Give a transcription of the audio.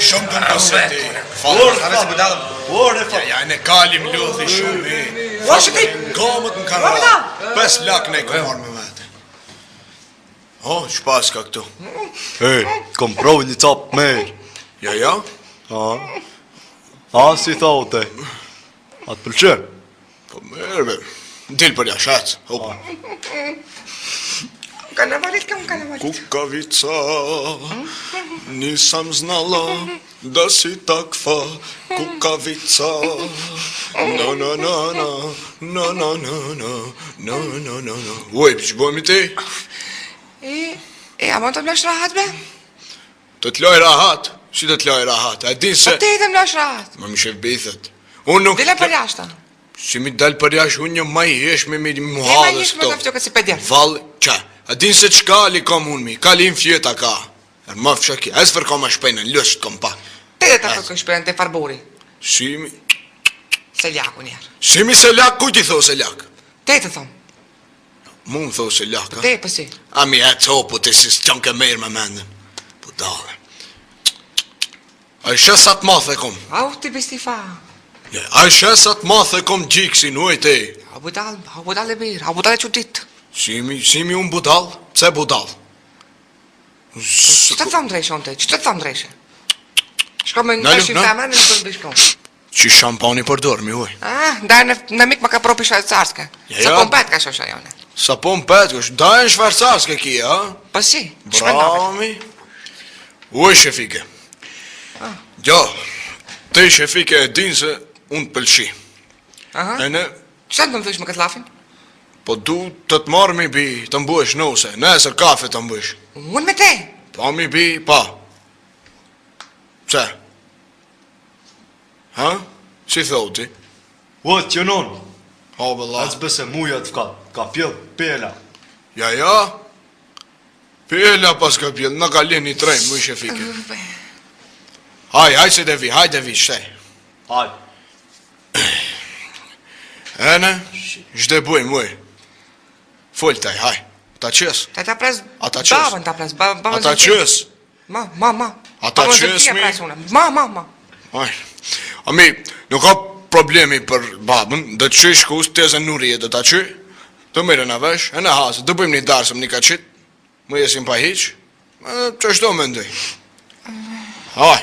Shumë të nësëti. Ja, ne kalim lodhi shumë. Gamët më kanë ra. 5 lak ne kom marrë me vete. Që pas ka këtu? Kom provi një cap merë. Ja? Si thote? A të pëlqe? Po merë, dil për jashat. Kanavalit. Kukavica, nisam znala da si takva. Kukavica, na. Uj, që bojmë i ti? A mund të më lësh rahat, be? Të t'loj rahat? Si të t'loj rahat? A din se... Po ti të më lësh rahat. Ma mi shef bithet. Unë nuk... Dile për jashtë. Si mi dal për jashtë, unë një maj jesh me mi Ma muhalës jesh me të fjo kësi pëdjer. Val, qa? A din se qka li kom unë mi? Ka li në fjeta ka. Ma fshaki, a s'fer kom a shpejnën, lësht kom pak. Te dhe të fërkën shpejnën të farburi. Si mi... Seljaku njerë. Si mi seljak, ku ti tho seljak? Te të thomë. Mu më tho seljak, ha? Te pësi. A mi e copu të si s'qon ke merë me mendën. Po dale. A i shesat math e kom. Au, ti bisti fa. A i shesat math e kom gjiksin, uj te. A budal e mirë, a budal e qudit. Si mi unë budal? Pse budal? Që të thëmë dreshe, onë te? Që të thëmë dreshe? Shko me në tashin femër, në të ndryshkon. Që shampani për dormi, uj. Ndaj në mik më ka propi shvarcarske. Sa pon pet ka shosha jone. Sa pon pet, dajnë shvarcarske ki, ha? Po si, Brami. Uj, shefike. Gjo, te shefike e din se unë pëlqi. E ne... Që të më thush me këtë lafin? Po du të të marrë mi bi, të mbuesh nuse, nesër kafe të mbuesh. Unë me te? Pa mi bi, pa. Pse? Ha? Si thoti? O, të qënon. Ha, bëlla. A të bese muja të ka pjell pjela. Ja? Pjela pas ka pjell, në ka linë një trejnë, mu i shefike. Haj se devi, shtej. Haj. Ene, zhde bujmë, uj. Full taj, haj. Ta qës. Ta pres Ata qës. babën ta pres, babën Ata qës. Ma. Ata qës mi. Ma. Haj. Ami, nuk ka problemi për babën, dhe të qysh kus, tezën nurije dhe ta qy, të mire në vesh, e në hasë, dhe bëjmë një darsëm një ka qit, më jesim pa hiq, që shto me ndoj. Haj.